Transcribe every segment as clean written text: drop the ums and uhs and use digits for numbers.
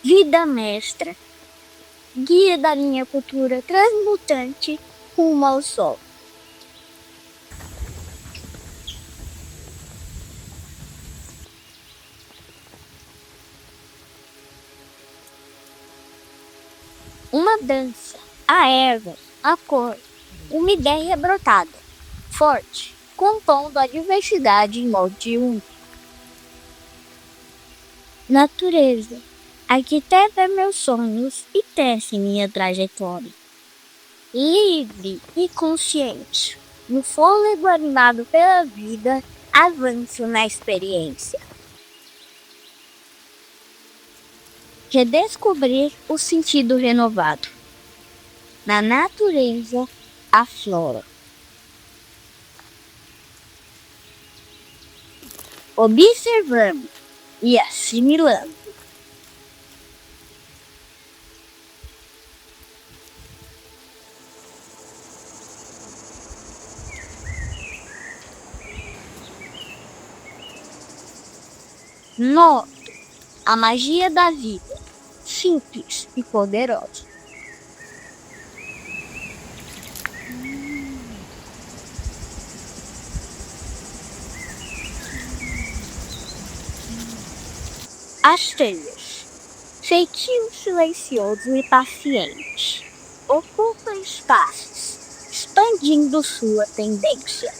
Vida mestra, guia da minha cultura transmutante rumo ao sol. Uma dança, a erva, a cor, uma ideia brotada, forte, compondo a diversidade em molde único. Natureza, arquiteta meus sonhos e tece minha trajetória. Livre e consciente, no fôlego animado pela vida, avanço na experiência. Redescobrir o sentido renovado. Na natureza, a flora. Observando e assimilando. Noto a magia da vida, simples e poderosa. As trilhas, feitio silencioso e paciente, ocupa espaços, expandindo sua tendência.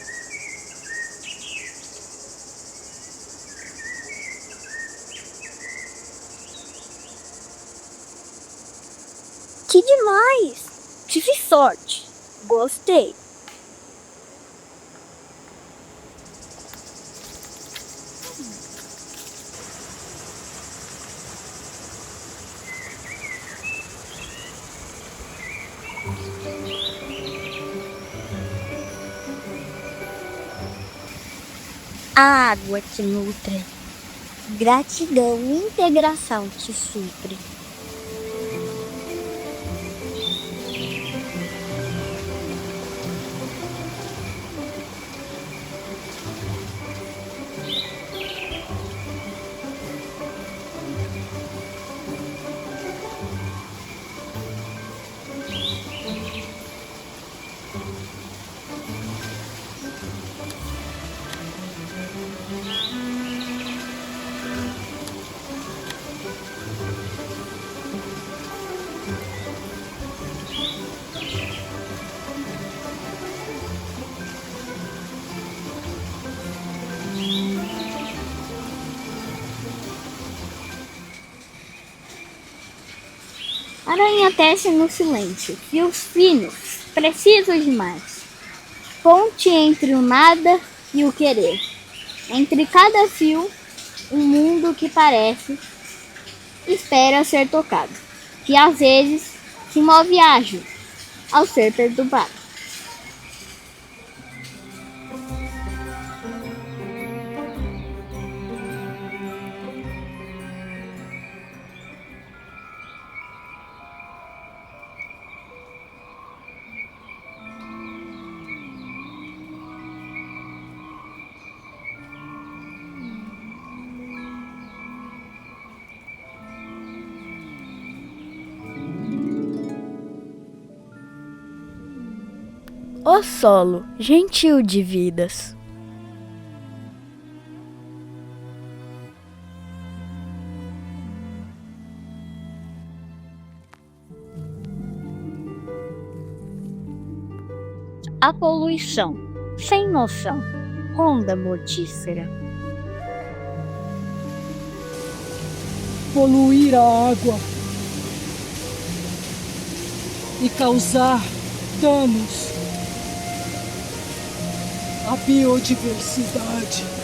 Que demais! Tive sorte. Gostei. A água te nutre. Gratidão e integração te supre. Aranha tece no silêncio, fios finos, precisos demais. Ponte entre o nada e o querer. Entre cada fio, um mundo que parece espera ser tocado, que às vezes se move ágil ao ser perturbado. Ó solo, gentil de vidas. A poluição, sem noção, ronda mortífera. Poluir a água e causar danos à biodiversidade.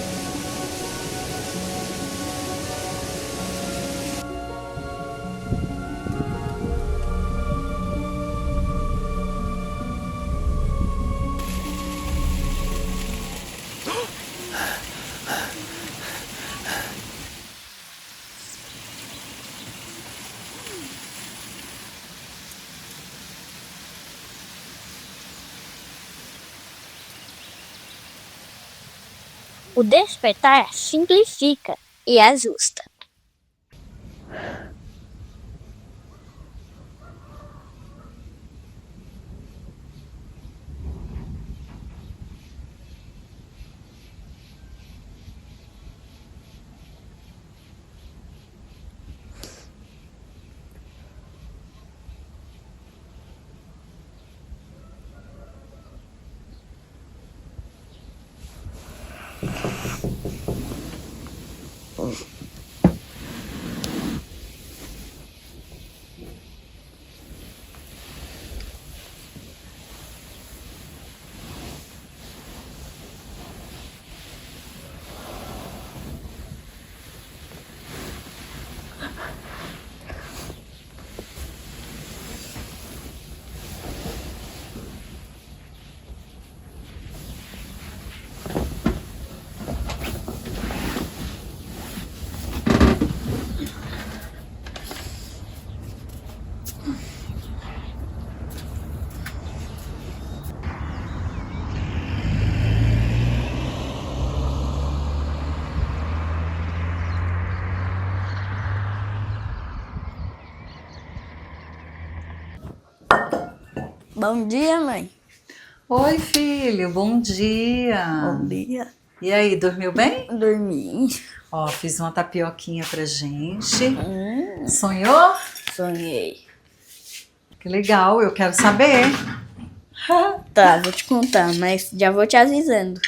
O despertar simplifica e ajusta. Bom dia, mãe. Oi, filho, bom dia. Bom dia. E aí, dormiu bem? Dormi. Ó, fiz uma tapioquinha pra gente. Sonhou? Sonhei. Que legal, eu quero saber. Tá, vou te contar, mas já vou te avisando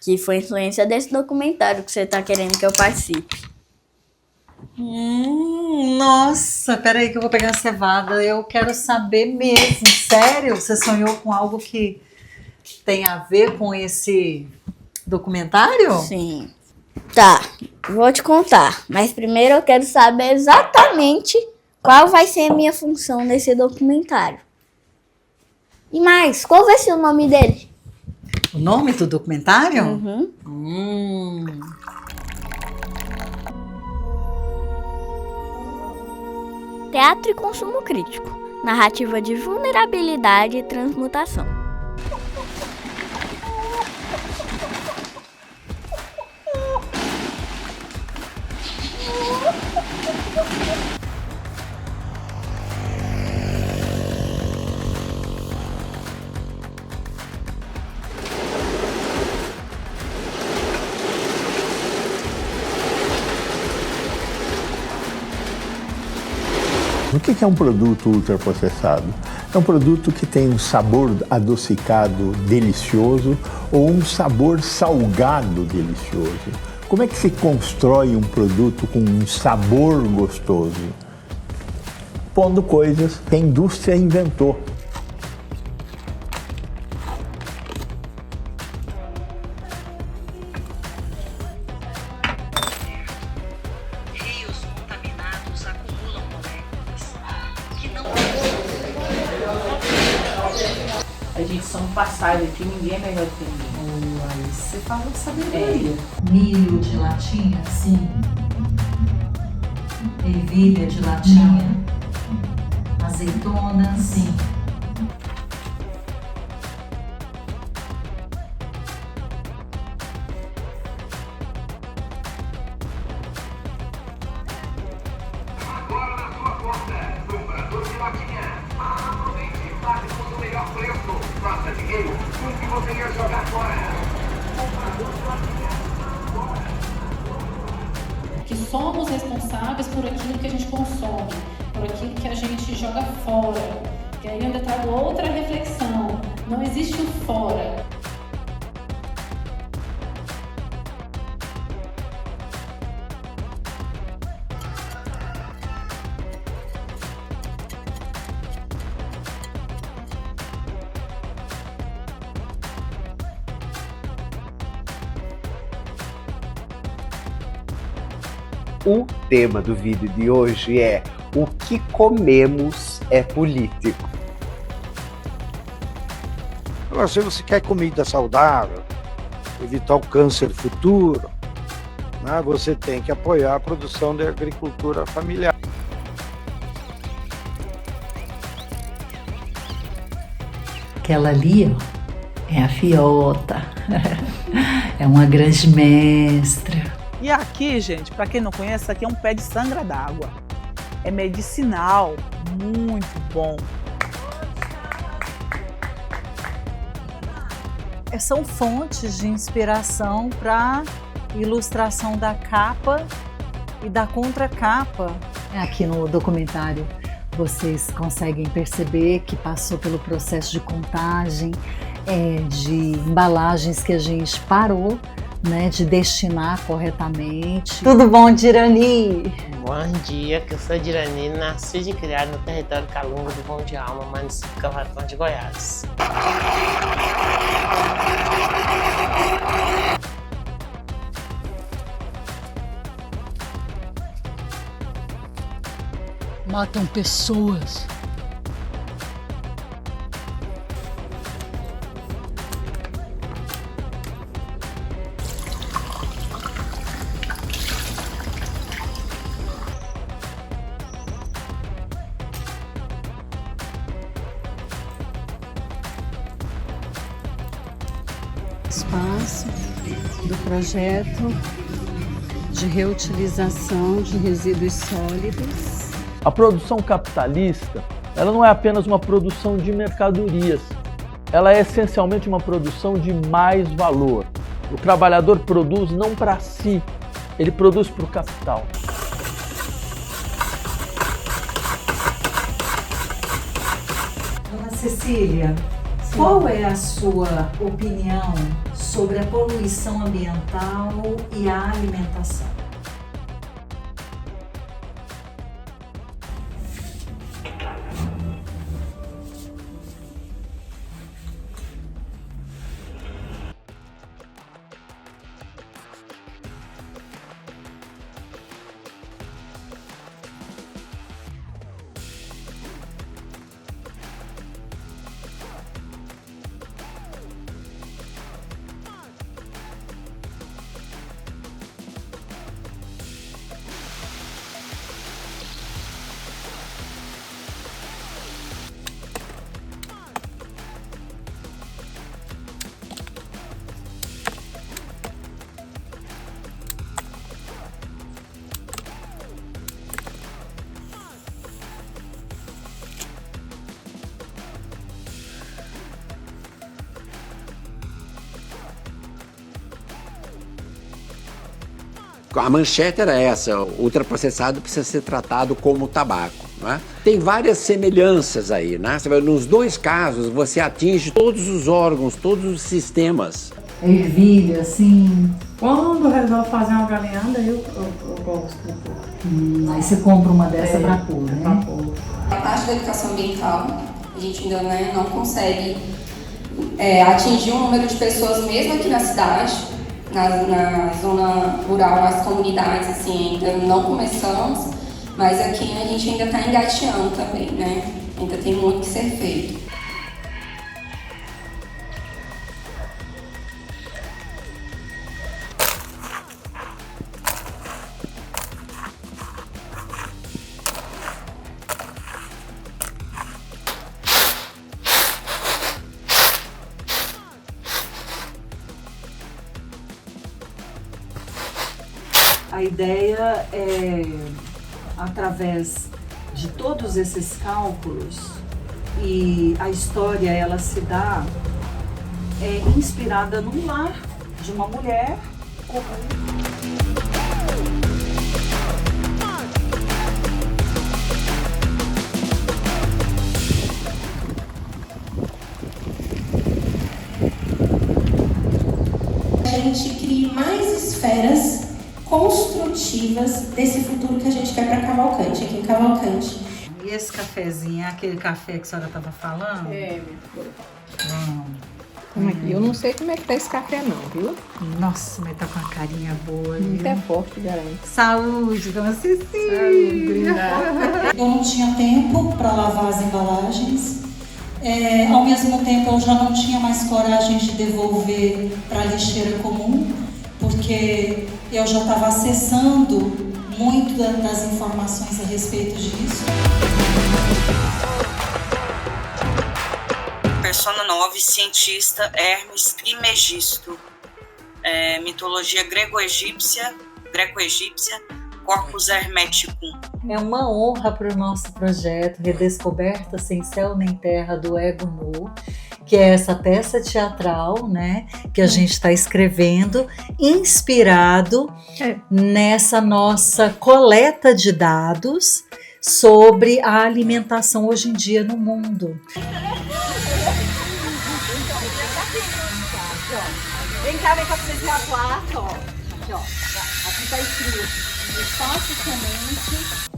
que foi influência desse documentário que você tá querendo que eu participe. Nossa, peraí que eu vou pegar a cevada. Eu quero saber mesmo, sério? Você sonhou com algo que tem a ver com esse documentário? Sim. Tá, vou te contar, mas primeiro eu quero saber exatamente qual vai ser a minha função nesse documentário. E mais, qual vai ser o nome dele? O nome do documentário? Uhum. Teatro e consumo crítico. Narrativa de vulnerabilidade e transmutação. O que é um produto ultraprocessado? É um produto que tem um sabor adocicado delicioso ou um sabor salgado delicioso. Como é que se constrói um produto com um sabor gostoso? Pondo coisas que a indústria inventou. Rios contaminados acumulam moléculas que não... A gente só um passado aqui, ninguém é melhor que ninguém. Aí você fala sabedoria. Milho de latinha? Sim. Ervilha de latinha? Azeitona? Sim. Que somos responsáveis por aquilo que a gente consome, por aquilo que a gente joga fora. E aí ainda trago outra reflexão. Não existe o fora. O tema do vídeo de hoje é: o que comemos é político. Agora, se você quer comida saudável, evitar o câncer futuro, né, você tem que apoiar a produção da agricultura familiar. Aquela ali, ó, é a Fiota. É uma grande mestra. E aqui, gente, para quem não conhece, isso aqui é um pé de sangra d'água. É medicinal, muito bom. São fontes de inspiração para ilustração da capa e da contracapa. Aqui no documentário vocês conseguem perceber que passou pelo processo de contagem, de embalagens que a gente parou, né, de destinar corretamente. Tudo bom, Dirani? Bom dia, que eu sou Dirani, nasci e criada no território Calunga do Bom de Alma, município de Cavaquão de Goiás. Matam pessoas. Espaço do projeto de reutilização de resíduos sólidos. A produção capitalista ela não é apenas uma produção de mercadorias, ela é essencialmente uma produção de mais valor. O trabalhador produz não para si, ele produz para o capital. Dona Cecília, qual é a sua opinião sobre a poluição ambiental e a alimentação? A manchete era essa: o ultraprocessado precisa ser tratado como tabaco. Né? Tem várias semelhanças aí, né? Nos dois casos você atinge todos os órgãos, todos os sistemas. Ervilha, assim. Quando eu resolvo fazer uma galinhada, eu gosto de pôr. Aí você compra uma dessa pra pôr, né? Pra pôr. A parte da educação ambiental, a gente ainda não consegue atingir um número de pessoas, mesmo aqui na cidade, na zona rural, nas comunidades, assim, ainda não começamos, mas aqui a gente ainda está engateando também, né? Ainda tem muito que ser feito. A ideia é, através de todos esses cálculos, e a história ela se dá inspirada num lar de uma mulher comum. A gente crie mais esferas construtivas desse futuro que a gente quer para Cavalcante, aqui em Cavalcante. E esse cafezinho, é aquele café que a senhora estava falando? Minha filha. Como é que? Eu não sei como é que tá esse café não, viu? Nossa, mas tá com uma carinha boa. Muito é forte, garanto. Saúde, dona Cecília. Eu não tinha tempo para lavar as embalagens. Ao mesmo tempo, eu já não tinha mais coragem de devolver para a lixeira comum, porque eu já estava acessando muito das informações a respeito disso. Persona 9, cientista Hermes Trismegisto, mitologia greco-egípcia, Corpus Hermeticum. É uma honra para o nosso projeto Redescoberta Sem Céu Nem Terra do Ego Nu, que é essa peça teatral, né, que a gente está escrevendo, inspirado nessa nossa coleta de dados sobre a alimentação hoje em dia no mundo. Vem cá pra vocês ver a placa, ó. Aqui, ó. Aqui tá escrito: espaço semente.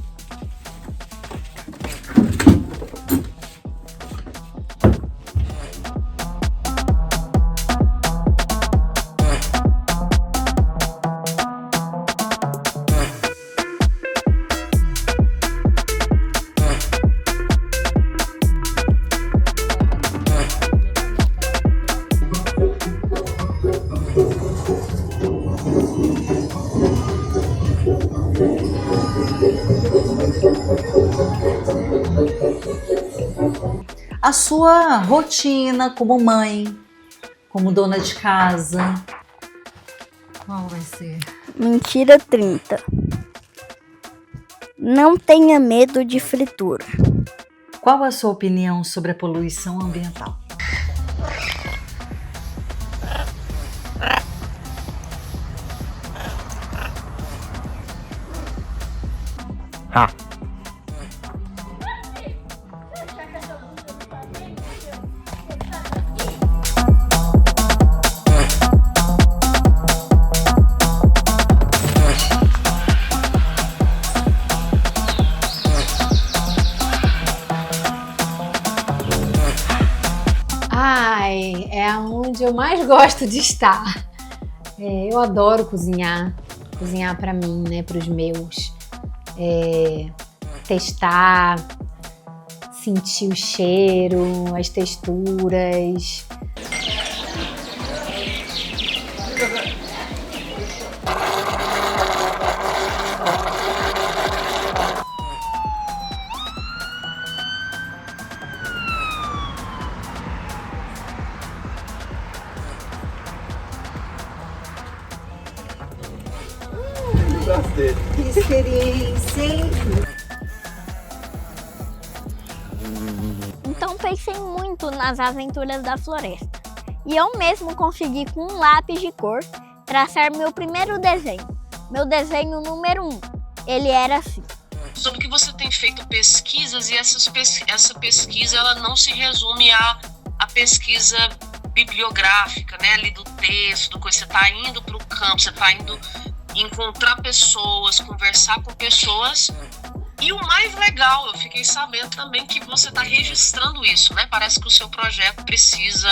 A sua rotina como mãe, como dona de casa, qual vai ser? Mentira 30. Não tenha medo de fritura. Qual a sua opinião sobre a poluição ambiental? Ai, é onde eu mais gosto de estar. Eu adoro cozinhar para mim, né, para os meus. Testar, sentir o cheiro, as texturas. Que experiência, hein? Então pensei muito nas aventuras da floresta. E eu mesmo consegui, com um lápis de cor, traçar meu primeiro desenho. Meu desenho número 1. Ele era assim. Sobre que você tem feito pesquisas e essa pesquisa ela não se resume à pesquisa bibliográfica, né, ali do texto, você está indo para o campo, você está indo encontrar pessoas, conversar com pessoas. E o mais legal, eu fiquei sabendo também que você está registrando isso, né? Parece que o seu projeto precisa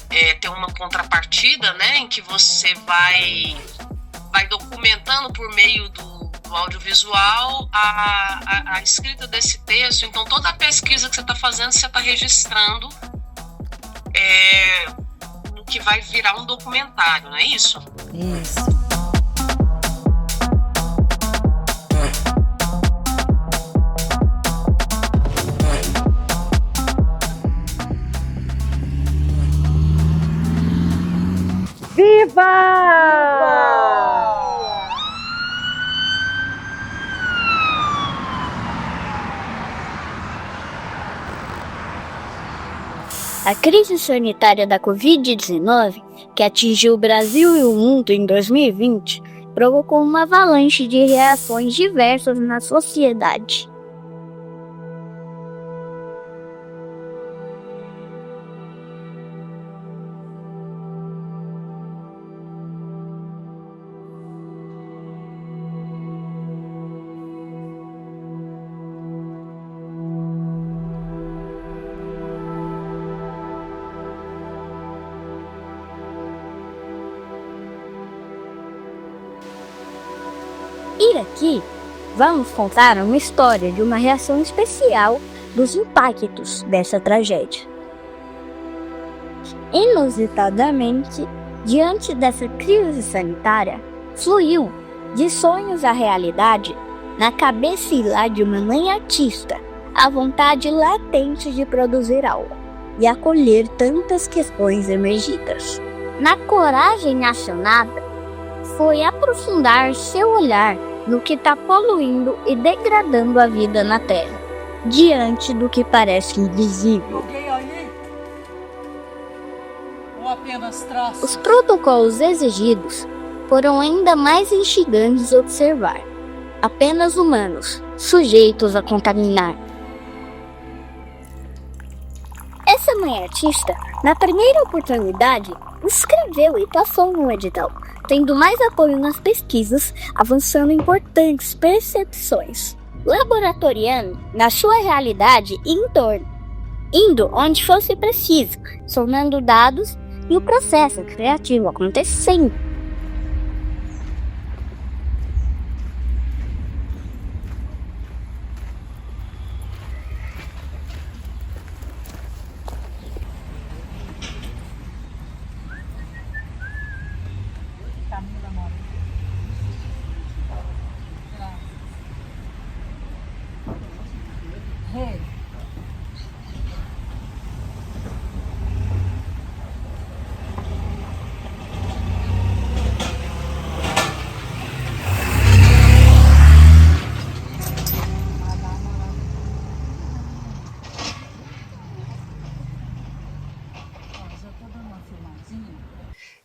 ter uma contrapartida, né? Em que você vai documentando por meio do audiovisual a escrita desse texto. Então toda a pesquisa que você está fazendo, você está registrando no que vai virar um documentário, não é isso? Isso. Viva! A crise sanitária da Covid-19, que atingiu o Brasil e o mundo em 2020, provocou uma avalanche de reações diversas na sociedade. E aqui vamos contar uma história de uma reação especial dos impactos dessa tragédia. Inusitadamente, diante dessa crise sanitária, fluiu de sonhos à realidade na cabeça e lá de uma mãe artista a vontade latente de produzir algo e acolher tantas questões emergidas. Na coragem acionada, foi aprofundar seu olhar no que está poluindo e degradando a vida na Terra, diante do que parece invisível. Alguém aí? Ou apenas traços? Os protocolos exigidos foram ainda mais instigantes observar. Apenas humanos, sujeitos a contaminar. Essa mãe artista, na primeira oportunidade, escreveu e passou no edital, tendo mais apoio nas pesquisas, avançando importantes percepções, laboratoriando na sua realidade e entorno, indo onde fosse preciso, somando dados e o processo criativo acontecendo.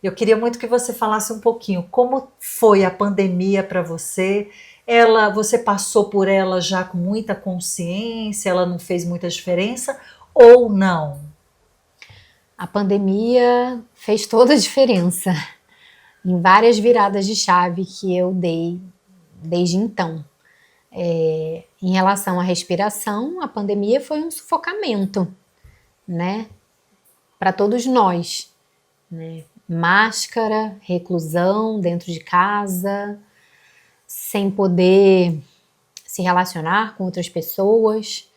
Eu queria muito que você falasse um pouquinho como foi a pandemia para você. Você passou por ela já com muita consciência, ela não fez muita diferença ou não? A pandemia fez toda a diferença em várias viradas de chave que eu dei desde então. Em relação à respiração, a pandemia foi um sufocamento, né, para todos nós, né? Máscara, reclusão dentro de casa, sem poder se relacionar com outras pessoas,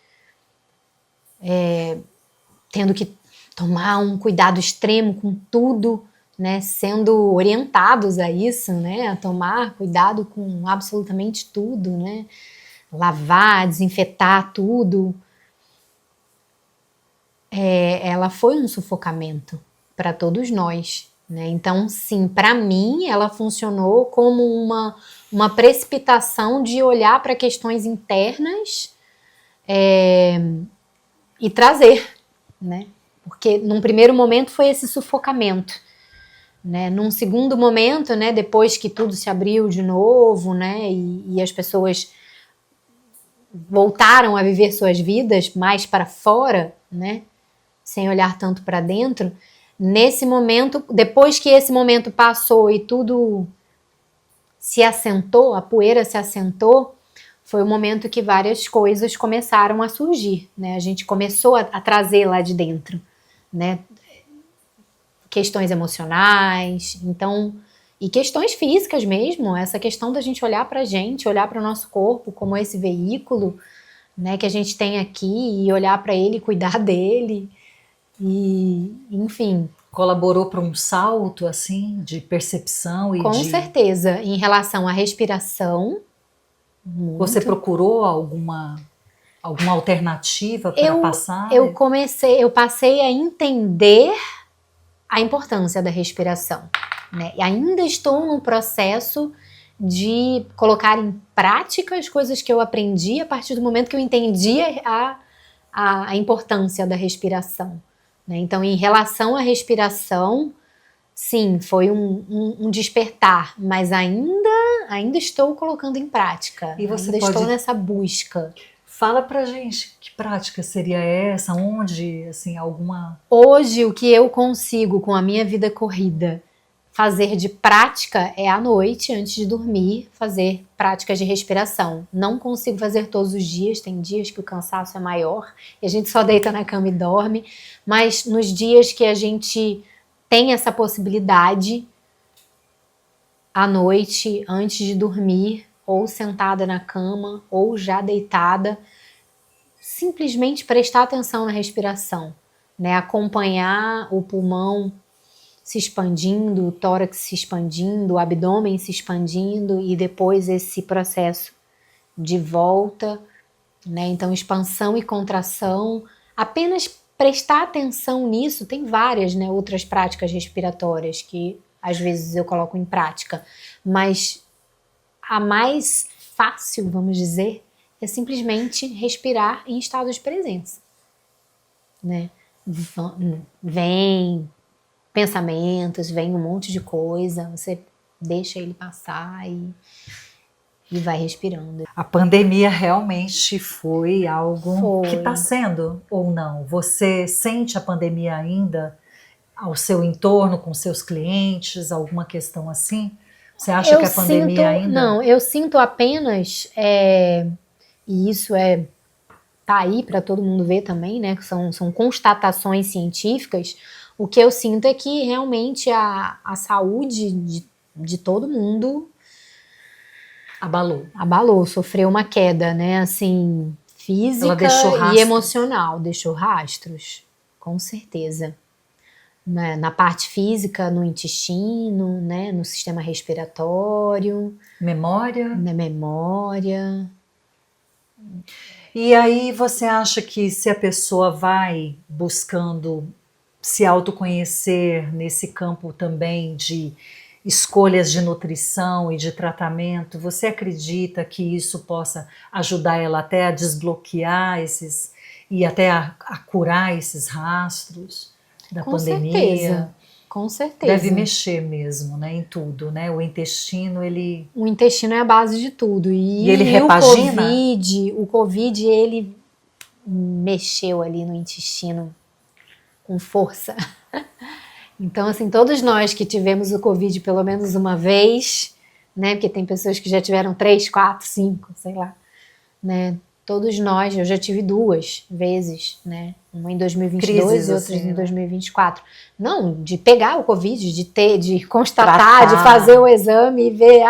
tendo que tomar um cuidado extremo com tudo, né, sendo orientados a isso, né, a tomar cuidado com absolutamente tudo, né, lavar, desinfetar tudo. Ela foi um sufocamento para todos nós, né? Então, sim, para mim, ela funcionou como uma precipitação de olhar para questões internas e trazer, né? Porque num primeiro momento foi esse sufocamento, né? Num segundo momento, né, depois que tudo se abriu de novo, né, e as pessoas voltaram a viver suas vidas mais para fora, né, sem olhar tanto para dentro, nesse momento, depois que esse momento passou e tudo se assentou, a poeira se assentou, foi o momento que várias coisas começaram a surgir, né? A gente começou a trazer lá de dentro, né? Questões emocionais, então, e questões físicas mesmo, essa questão da gente olhar pra gente, olhar para o nosso corpo como esse veículo, né, que a gente tem aqui, e olhar para ele, cuidar dele, e, enfim. Colaborou para um salto, assim, de percepção e Com certeza, em relação à respiração. Muito. Você procurou alguma alternativa para passar? Eu passei a entender a importância da respiração, né? E ainda estou no processo de colocar em prática as coisas que eu aprendi a partir do momento que eu entendi a importância da respiração, né? Então, em relação à respiração, sim, foi um despertar, mas ainda estou colocando em prática. E você ainda estou nessa busca. Fala pra gente, que prática seria essa? Onde, assim, alguma... Hoje, o que eu consigo com a minha vida corrida fazer de prática é à noite, antes de dormir, fazer práticas de respiração. Não consigo fazer todos os dias, tem dias que o cansaço é maior e a gente só deita na cama e dorme, mas nos dias que a gente tem essa possibilidade, à noite, antes de dormir, ou sentada na cama, ou já deitada, simplesmente prestar atenção na respiração, né? Acompanhar o pulmão se expandindo, o tórax se expandindo, o abdômen se expandindo e depois esse processo de volta, né? Então, expansão e contração, apenas prestar atenção nisso. Tem várias, né, outras práticas respiratórias que às vezes eu coloco em prática, mas a mais fácil, vamos dizer, é simplesmente respirar em estado de presença, né? Vem pensamentos, vem um monte de coisa, você deixa ele passar e vai respirando. A pandemia realmente foi algo que está sendo, ou não? Você sente a pandemia ainda ao seu entorno, com seus clientes, alguma questão assim? Você acha que a pandemia ainda... Não, eu sinto apenas, e isso tá aí para todo mundo ver também, né? Que são constatações científicas. O que eu sinto é que realmente a saúde de todo mundo abalou, sofreu uma queda, né? Assim, física e emocional, deixou rastros, com certeza. Na parte física, no intestino, né, no sistema respiratório. Memória? Na memória. E aí você acha que se a pessoa vai buscando se autoconhecer nesse campo também de escolhas de nutrição e de tratamento, você acredita que isso possa ajudar ela até a desbloquear e até a curar esses rastros da pandemia? Com certeza. Com certeza. Deve mexer mesmo, né, em tudo, né? O intestino, ele... O intestino é a base de tudo. E ele repagina? O Covid, ele mexeu ali no intestino com força. Então, assim, todos nós que tivemos o Covid pelo menos uma vez, né? Porque tem pessoas que já tiveram 3, 4, 5, sei lá, né? Todos nós, eu já tive 2 vezes, né? Uma em 2022 Crises, e outra assim, em 2024. Não, de pegar o Covid, de constatar, Tratar. de fazer o exame e ver,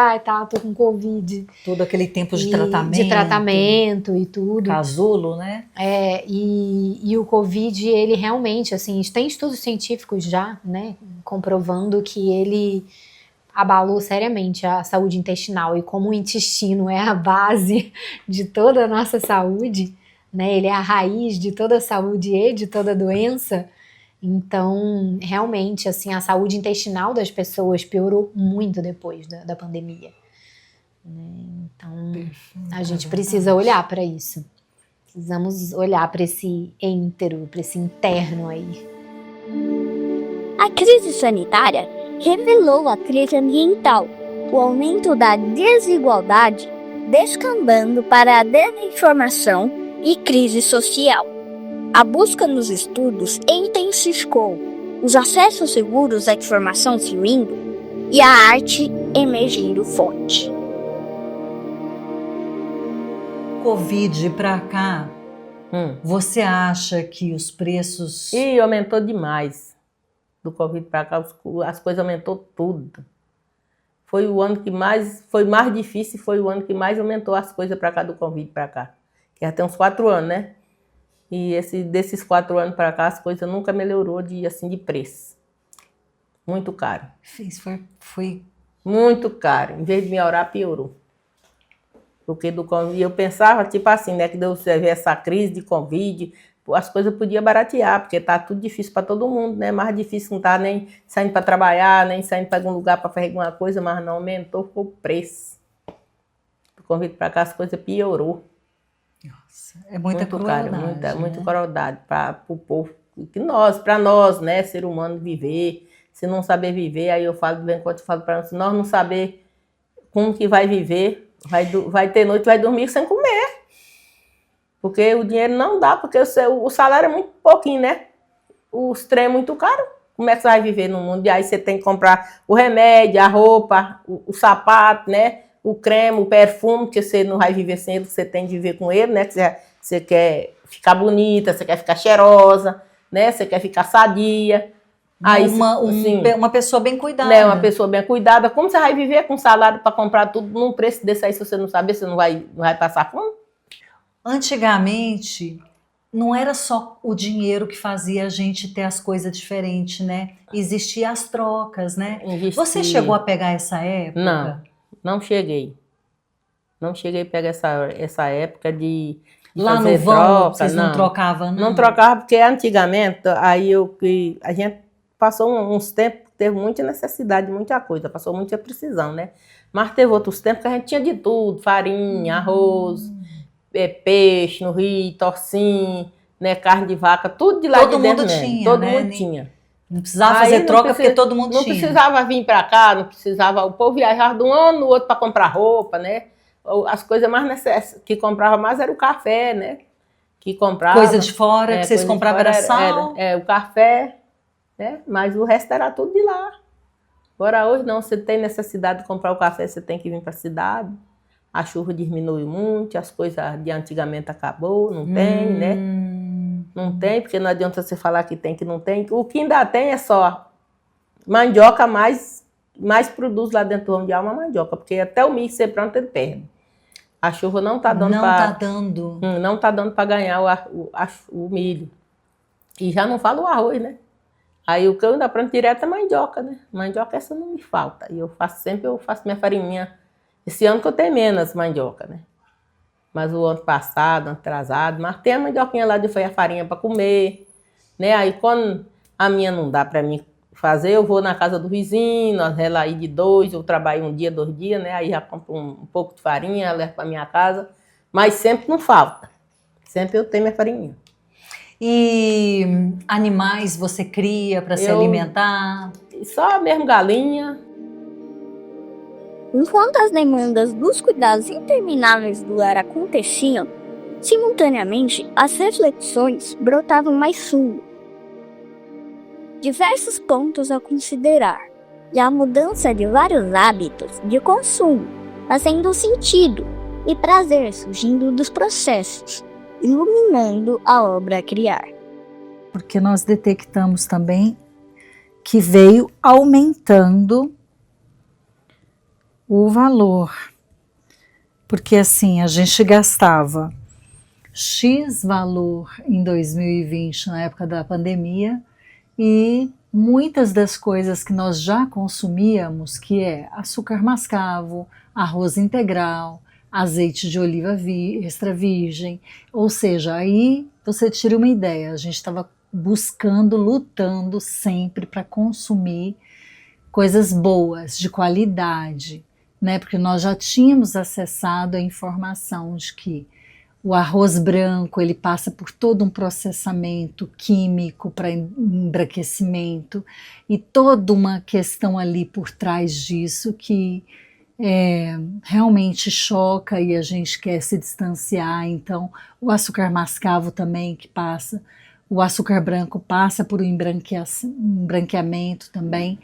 tô com Covid. Todo aquele tempo de E tratamento. De tratamento e tudo. Casulo, né? E o Covid, ele realmente, assim, tem estudos científicos já, né? Comprovando que ele abalou seriamente a saúde intestinal, e como o intestino é a base de toda a nossa saúde, né, ele é a raiz de toda a saúde e de toda a doença, então realmente assim, a saúde intestinal das pessoas piorou muito depois da pandemia, né? Então a gente precisa olhar para isso, precisamos olhar para esse entero, para esse interno aí. A crise sanitária revelou a crise ambiental, o aumento da desigualdade, descambando para a desinformação e crise social. A busca nos estudos intensificou, os acessos seguros à informação fluindo e a arte emergindo forte. Covid pra cá, você acha que os preços... Ih, aumentou demais. Do Covid para cá, as coisas aumentou tudo. Foi o ano que mais, foi mais difícil, foi o ano que mais aumentou as coisas para cá do Covid para cá. Que já tem uns 4 anos, né? E desses 4 anos para cá, as coisas nunca melhorou de preço. Muito caro. Foi muito caro. Em vez de melhorar, piorou. Porque do Covid, eu pensava, tipo assim, né? Que deu essa crise de Covid, as coisas podiam baratear, porque tá tudo difícil para todo mundo, né? Mais difícil não tá nem saindo para trabalhar, nem saindo para algum lugar para fazer alguma coisa, mas não aumentou, ficou o preço. Do Covid para cá, as coisas piorou. Nossa, é muita crueldade, muita crueldade para o povo, para nós, né, ser humano, viver. Se não saber viver, aí eu falo, bem quando eu falo para nós, se nós não saber como que vai viver, vai ter noite, vai dormir sem comer. Porque o dinheiro não dá, porque o salário é muito pouquinho, né? Os trem é muito caro. Como é que você vai viver no mundo? E aí você tem que comprar o remédio, a roupa, o sapato, né? O creme, o perfume, que você não vai viver sem ele, você tem de viver com ele, né? Que você quer ficar bonita, você quer ficar cheirosa, né? Você quer ficar sadia. Aí, uma pessoa bem cuidada. Né? Uma pessoa bem cuidada. Como você vai viver com salário para comprar tudo num preço desse aí, se você não saber, você não vai passar fome? Antigamente, não era só o dinheiro que fazia a gente ter as coisas diferentes, né? Existiam as trocas, né? Você chegou a pegar essa época? Não cheguei. Não cheguei a pegar essa época de lá fazer no vão, troca. vocês não trocavam, não? Não trocava, porque antigamente, a gente passou uns tempos, teve muita necessidade, muita coisa, passou muita precisão, né? Mas teve outros tempos que a gente tinha de tudo, farinha, arroz, peixe no rio, torcinho, né, carne de vaca, tudo de lá de dentro. Todo mundo tinha. Não precisava fazer troca porque todo mundo tinha. Não precisava vir para cá, não precisava. O povo viajava de um ano no outro para comprar roupa, né? As coisas mais necessárias que comprava mais era o café, né? Que comprava. Coisa de fora, que vocês compravam era sal. O café, né? Mas o resto era tudo de lá. Agora hoje não, você tem necessidade de comprar o café, você tem que vir para a cidade. A chuva diminuiu muito, as coisas de antigamente acabou, não tem, né? Não tem, porque não adianta você falar que tem, que não tem. O que ainda tem é só mandioca, mais produz lá dentro do Ramo de Alma mandioca, porque até o milho ser pronto ele perde. A chuva não está dando não tá dando para ganhar o milho. E já não falo o arroz, né? Aí o que eu ainda planto direto é mandioca, né? Mandioca essa não me falta. E eu faço minha farinha. Esse ano que eu tenho menos mandioca, né? Mas o ano passado, ano atrasado, mas tem a mandioquinha lá de fazer a farinha para comer, né? Aí quando a minha não dá para mim fazer, eu vou na casa do vizinho, nós ela aí de 2, eu trabalho 1 dia, 2 dias, né? Aí já compro um pouco de farinha, levo para minha casa, mas sempre não falta. Sempre eu tenho minha farinha. E animais você cria para se alimentar? Só mesmo galinha. Enquanto as demandas dos cuidados intermináveis do lar aconteciam, simultaneamente as reflexões brotavam mais fundo. Diversos pontos a considerar, e a mudança de vários hábitos de consumo, fazendo sentido e prazer surgindo dos processos, iluminando a obra a criar. Porque nós detectamos também que veio aumentando o valor. Porque assim, a gente gastava X valor em 2020, na época da pandemia, e muitas das coisas que nós já consumíamos, que é açúcar mascavo, arroz integral, azeite de oliva extra virgem, ou seja, aí você tira uma ideia, a gente estava buscando, lutando sempre para consumir coisas boas, de qualidade, né? Porque nós já tínhamos acessado a informação de que o arroz branco, ele passa por todo um processamento químico para embranquecimento e toda uma questão ali por trás disso que realmente choca e a gente quer se distanciar. Então, o açúcar mascavo também que passa, o açúcar branco passa por um embranqueamento também,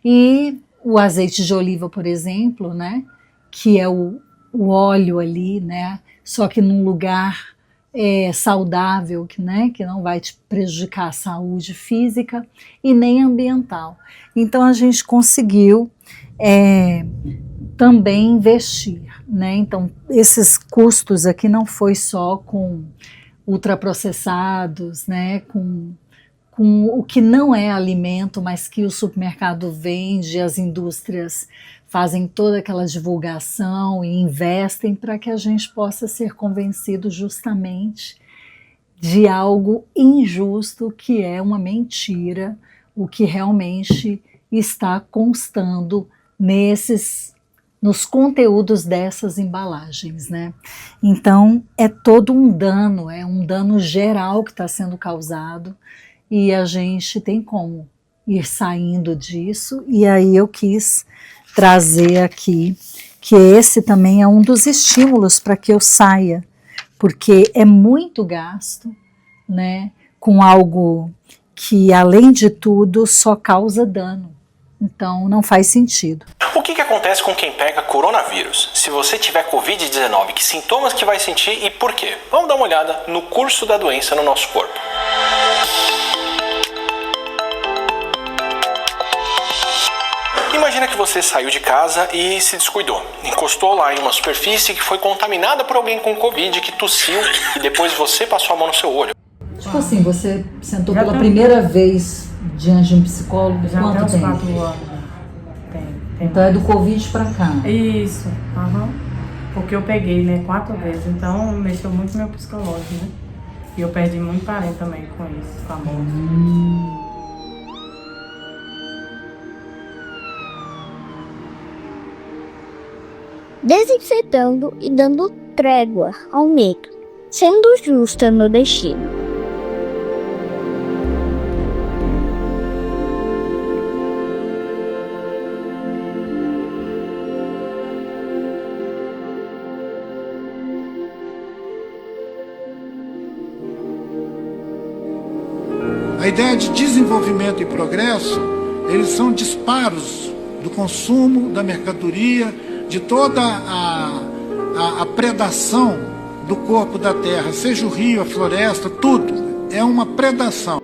e o azeite de oliva, por exemplo, né, que é o óleo ali, né, só que num lugar saudável, né, que não vai te prejudicar a saúde física e nem ambiental. Então a gente conseguiu também investir, né? Então esses custos aqui não foi só com ultraprocessados, né, com o que não é alimento, mas que o supermercado vende, as indústrias fazem toda aquela divulgação e investem para que a gente possa ser convencido justamente de algo injusto, que é uma mentira, o que realmente está constando nos conteúdos dessas embalagens, né? Então é todo um dano geral que está sendo causado, e a gente tem como ir saindo disso, e aí eu quis trazer aqui que esse também é um dos estímulos para que eu saia, porque é muito gasto, né, com algo que, além de tudo, só causa dano. Então, não faz sentido. O que acontece com quem pega coronavírus? Se você tiver Covid-19, que sintomas que vai sentir e por quê? Vamos dar uma olhada no curso da doença no nosso corpo. Imagina que você saiu de casa e se descuidou. Encostou lá em uma superfície que foi contaminada por alguém com Covid, que tossiu e depois você passou a mão no seu olho. Tipo assim, você sentou pela primeira vez diante de um psicólogo, já quanto tempo? 4 anos. Tem então é do Covid pra cá? Isso, porque eu peguei, né, 4 vezes, então mexeu muito no meu psicológico, né? E eu perdi muito parente também com isso, com a morte. Desinfetando e dando trégua ao medo, sendo justa no destino. A ideia de desenvolvimento e progresso, eles são disparos do consumo, da mercadoria, de toda a predação do corpo da terra, seja o rio, a floresta, tudo. É uma predação.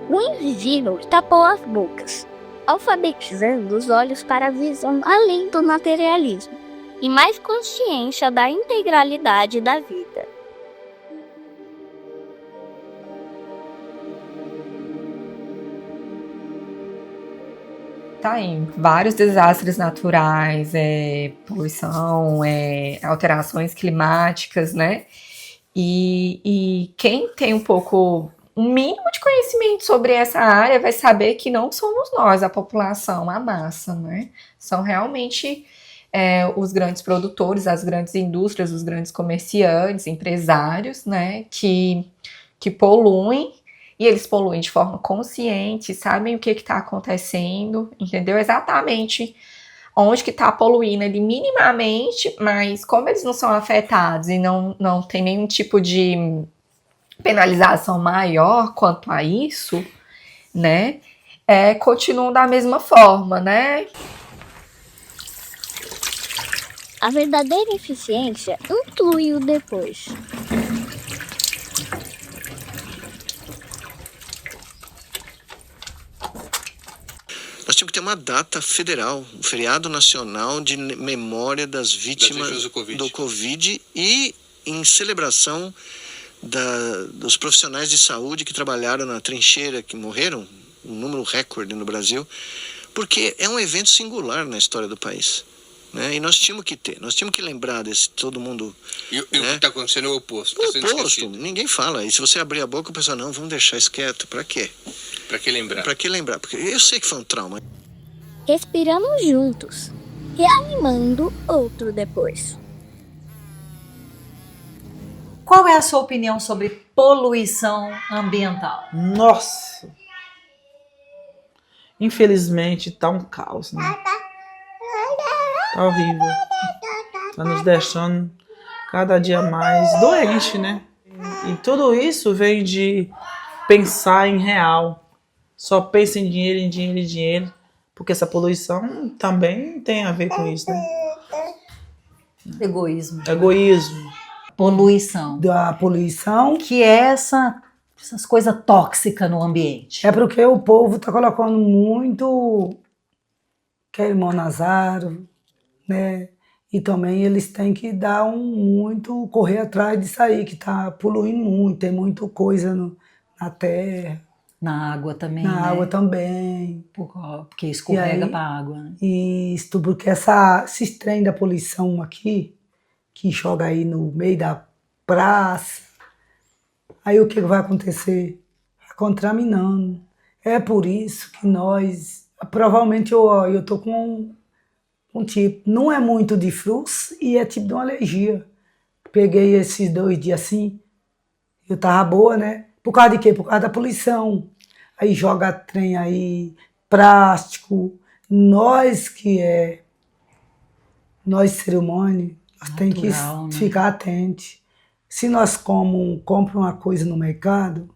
O invisível tapou as bocas, alfabetizando os olhos para a visão além do materialismo e mais consciência da integralidade da vida. Tá em vários desastres naturais, poluição, alterações climáticas, né? E quem tem um mínimo de conhecimento sobre essa área vai saber que não somos nós, a população, a massa, né? São realmente os grandes produtores, as grandes indústrias, os grandes comerciantes, empresários, né? Que poluem e eles poluem de forma consciente, sabem o que está acontecendo, entendeu? Exatamente onde que está poluindo ali minimamente, mas como eles não são afetados e não tem nenhum tipo de penalização maior quanto a isso, né, continuam da mesma forma, né? A verdadeira eficiência inclui o depois. Nós tínhamos que ter uma data federal, um feriado nacional de memória das vítimas do Covid e em celebração dos profissionais de saúde que trabalharam na trincheira, que morreram, um número recorde no Brasil, porque é um evento singular na história do país. Né? E nós tínhamos que lembrar desse todo mundo. E o que está acontecendo é o oposto. O oposto, ninguém fala. E se você abrir a boca, o pessoal, não, vamos deixar isso quieto. Para quê? Para que lembrar? Para que lembrar? Porque eu sei que foi um trauma. Respirando juntos, reanimando outro depois. Qual é a sua opinião sobre poluição ambiental? Nossa! Infelizmente tá um caos, né? Tá horrível. Tá nos deixando cada dia mais doente, né? E tudo isso vem de pensar em real. Só pensa em dinheiro, em dinheiro, em dinheiro. Porque essa poluição também tem a ver com isso, né? Egoísmo. Egoísmo. Poluição. Da poluição. Que é essas coisas tóxicas no ambiente. É porque o povo tá colocando muito queimão nas árvores, né? E também eles têm que dar muito, correr atrás disso aí, que tá poluindo muito, tem muita coisa na terra. Na água também, Na água também. Porque escorrega para a água, né? Isso, porque esses trem da poluição aqui, que joga aí no meio da praça, aí o que vai acontecer? Contaminando. É por isso que nós, provavelmente eu tô com um tipo, não é muito de fluxo e é tipo de uma alergia. Peguei esses 2 dias assim, eu tava boa, né? Por causa de quê? Por causa da poluição. Aí joga trem aí, plástico. Nós ser humano, nós temos que ficar atentos. Se nós compramos uma coisa no mercado,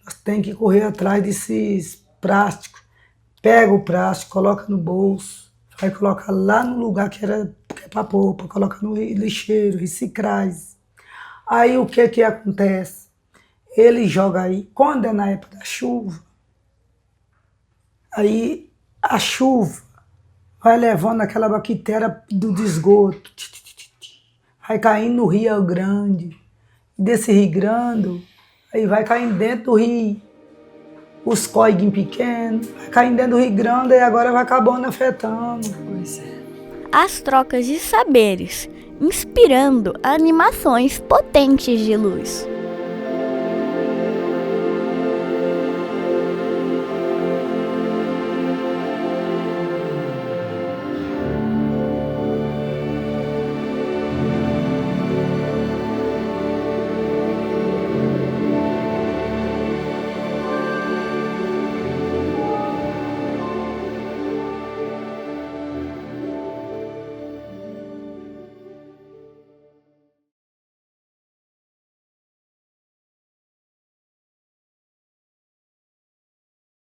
nós temos que correr atrás desses plásticos. Pega o plástico, coloca no bolso, vai colocar lá no lugar que é para pôr, coloca no lixeiro, reciclagem. Aí o que acontece? Ele joga aí, quando é na época da chuva, aí a chuva vai levando aquela bactéria do esgoto, vai caindo no Rio Grande, desse Rio Grande, aí vai caindo dentro do rio, os córregos pequenos, vai caindo dentro do Rio Grande e agora vai acabando afetando. Pois é. As trocas de saberes, inspirando animações potentes de luz.